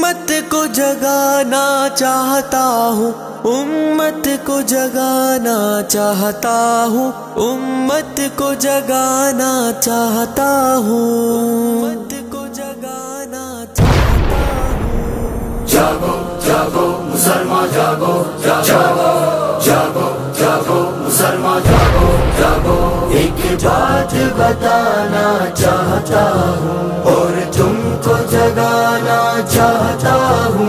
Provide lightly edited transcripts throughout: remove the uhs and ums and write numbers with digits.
उम्मत को जगाना चाहता हूँ, उम्मत को जगाना चाहता हूँ, उम्मत को जगाना चाहता हूँ, उम्मत को जगाना चाहता हूँ। जागो जागो मुसलमान जागो, जागो जागो जागो मुसलमान जागो, जागो। एक बात बताना चाहता हूँ और तुमको जगाना चाहता हूँ,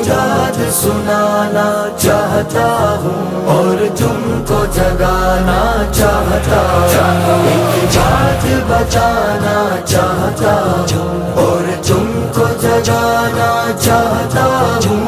याद सुनाना चाहता हूँ और तुमको जगाना चाहता हूँ। एक बात बताना चाहता हूँ और तुमको जगाना चाहता हूँ,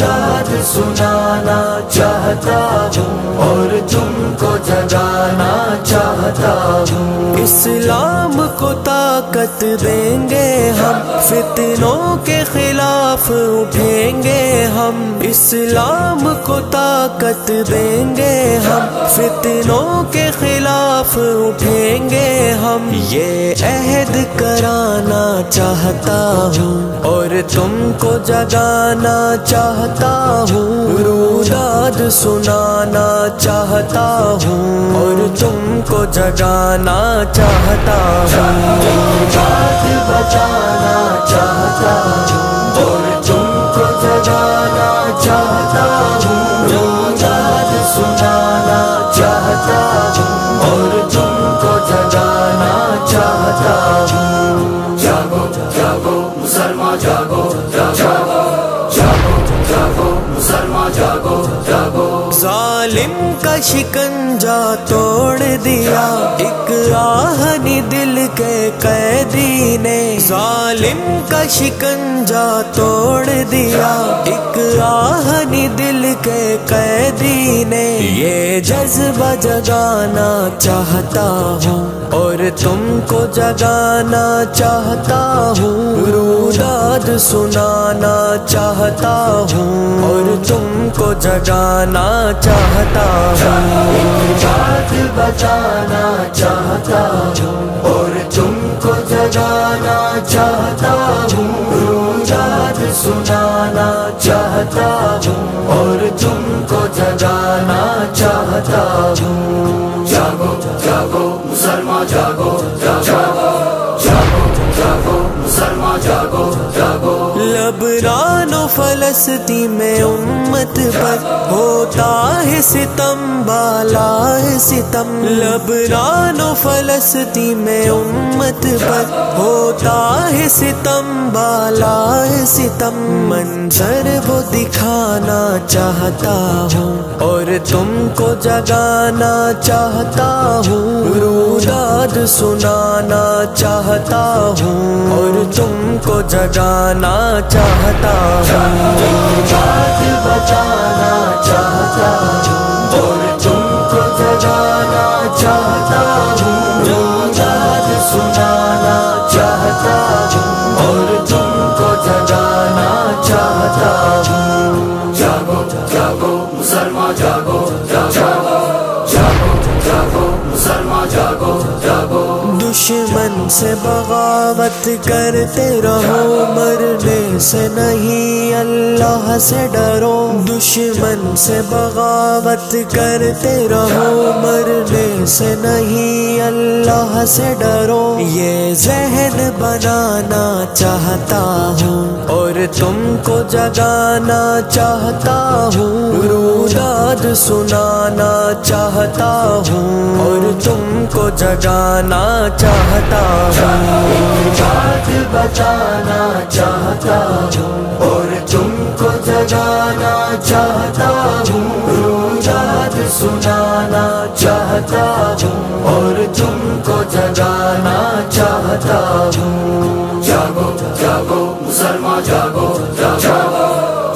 याद सुनाना चाहता हूँ और तुमको जगाना चाहता हूँ। इस्लाम को ताकत देंगे हम, फितनों के खिलाफ उठेंगे हम। इस्लाम को ताकत देंगे हम, फितनों के खिलाफ उठेंगे हम। ये अहद कराना चाहता हूँ और तुमको जगाना चाहता हूँ, रुदाद सुनाना चाहता हूँ और तुमको जगाना चाहता हूँ। बात बचाना चाहता हूँ और तुमको जगाना चाहता हूँ, याद सुनाना चाहता हूँ और तुमको जगाना चाहता हूँ। जागो जागो मुसलमान जागो, जागो जागो जागो मुसलमान जागो, जागो। जालिम का शिकंजा तोड़ दिया एक आहनी दिल के कैदी ने, जालिम का शिकंजा तोड़ दिया एक आहनी दिल के कैदी ने। ये जज्बा जगाना चाहता हूँ और तुमको जगाना चाहता हूँ, रुदाद सुनाना चाहता हूँ और तुमको जगाना चाहता हूँ। बात बचाना चाहता हूँ और तुमको जगाना चाहता हूँ, याद सुनाना चाहता हूँ और तुमको जगाना चाहता हूँ। जागो जागो मुसलमान जागो, जागो जागो जागो मुसलमान जागो, जागो। लबनान और फलस्तीन में उम्मत पर होता है सितम, बाला है सितम। लबनान और फलस्तीन में उम्मत पर होता है सितम, बाला है सितम। मंजर वो दिखाना चाहता हूँ और तुमको जगाना चाहता हूँ, रुदाद सुनाना चाहता हूँ और तुमको जगाना चाहता हूँ। बात बचाना चाहता हूँ और तुमको जगाना चाहता हूँ, याद सुनाना चाहता हूँ और तुमको जगाना चाहता हूँ। जागो जागो मुसलमान जागो, जागो जागो जागो मुसलमान जागो, जागो। दुश्मन से बगावत करते रहो, मरने से नहीं अल्लाह से डरो। दुश्मन से बगावत करते रहो, मरने से नहीं अल्लाह से डरो। ये ज़हन बनाना चाहता हूँ और तुमको जगाना चाहता हूँ, रुदाद सुनाना चाहता हूँ और तुमको जगाना चाहता हूँ। बात बचाना चाहता हूँ और तुमको जगाना चाहता हूँ, याद सुनाना चाहता हूँ और तुमको जगाना चाहता हूँ। जागो जागो मुसलमान जागो, जागो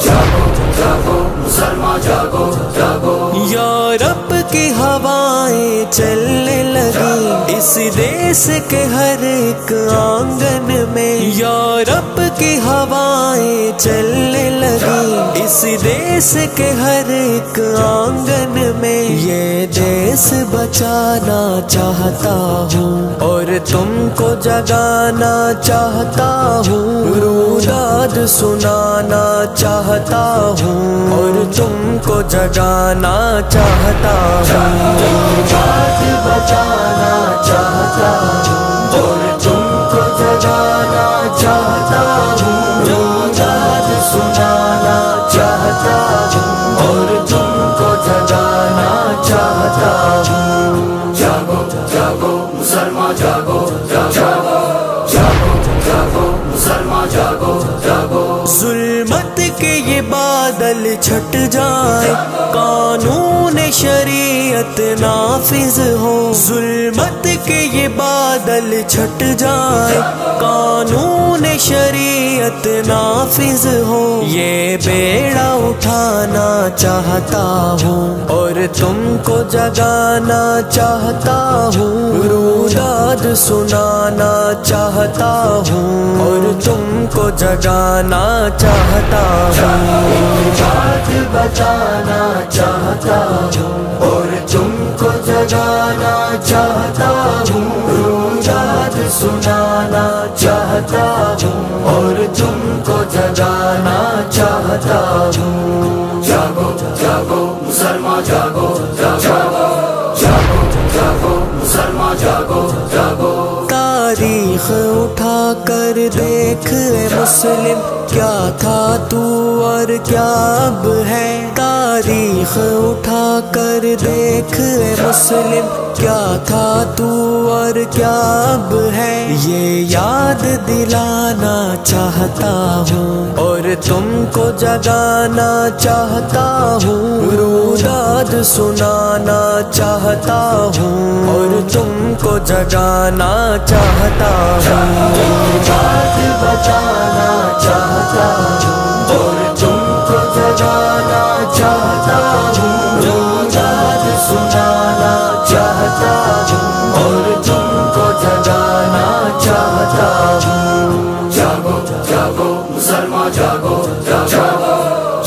जागो जागो मुसलमान जागो, जागो। यूरोप की हवाएं चलने लगी, اس دیس کے ہر ایک آنگن میں یورپ کی ہوائیں چلنے لگی، اس دیس کے ہر ایک آنگن میں یہ دیس بچانا چاہتا ہوں اور تم کو جگانا چاہتا ہوں، روداد سنانا چاہتا ہوں اور تم کو جگانا چاہتا ہوں، روداد بچانا چاہتا ہوں اور تم کو جگانا چاہتا ہوں، روداد سنانا چاہتا ہوں اور تم کو جگانا چاہتا ہوں۔ جاگو جاگو مسلمان جاگو، جاگو جاگو جاگو مسلمان جاگو، جاگو۔ ظلمت کے یہ بادل چھٹ جائیں، قانون شریعت نافذ ہو، ظلمت کے یہ بادل چھٹ جائیں، قانون شریعت نافذ ہو، یہ بیڑا اٹھانا چاہتا ہوں اور تم کو جگانا چاہتا ہوں، روداد سنانا چاہتا ہوں اور تم کو جگانا چاہتا ہوں، روداد بچانا چاہتا ہوں اور تم کو جگانا چاہتا ہوں، روداد سنانا چاہتا ہوں اور تم کو جگانا چاہتا ہوں۔ جاگو جاگو مسلمان جاگو، جاگو جاگو جاگو مسلمان جاگو، جاگو۔ تاریخ اٹھا کر دیکھ اے مسلم، کیا تھا تو اور کیا اب ہے، تاریخ اٹھا کر دیکھ اے مسلم، کیا تھا تو اور کیا اب ہے، یہ یاد دلانا چاہتا ہوں اور تم کو جگانا چاہتا ہوں، روداد سنانا چاہتا ہوں اور تم کو جگانا چاہتا ہوں، روداد بچانا چاہتا ہوں اور تم کو جگانا چاہتا ہوں، روداد سنانا چاہتا ہوں اور تم کو جگانا چاہتا ہوں۔ جاگو جاگو مسلمان جاگو، جاگو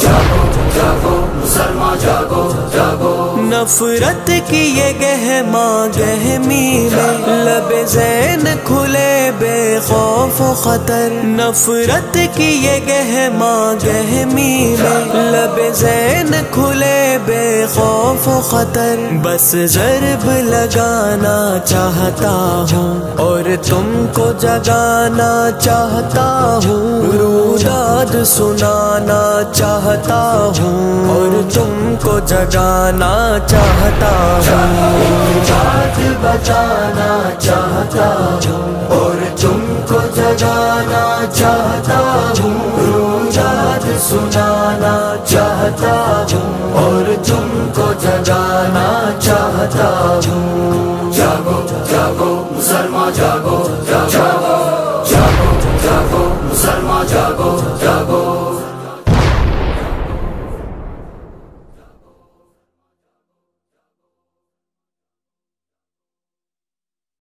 جاگو جاگو مسلمان جاگو، جاگو۔ نفرت کی یہ گہما گہمی میں لب زین کھلے بے خوف و خطر، نفرت کی یہ گہما گہمی میں لب زین کھلے بے خوف و خطر، بس ضرب لگانا چاہتا ہوں اور تم کو جگانا چاہتا ہوں، روداد سنانا چاہتا ہوں اور تم کو جگانا چاہتا ہوں، روداد بچانا چاہتا ہوں اور تم کو جگانا چاہتا ہوں، روداد سنانا چاہتا ہوں اور تم کو جگانا چاہتا ہوں۔ جاگو جاگو مسلمان جاگو، جاگو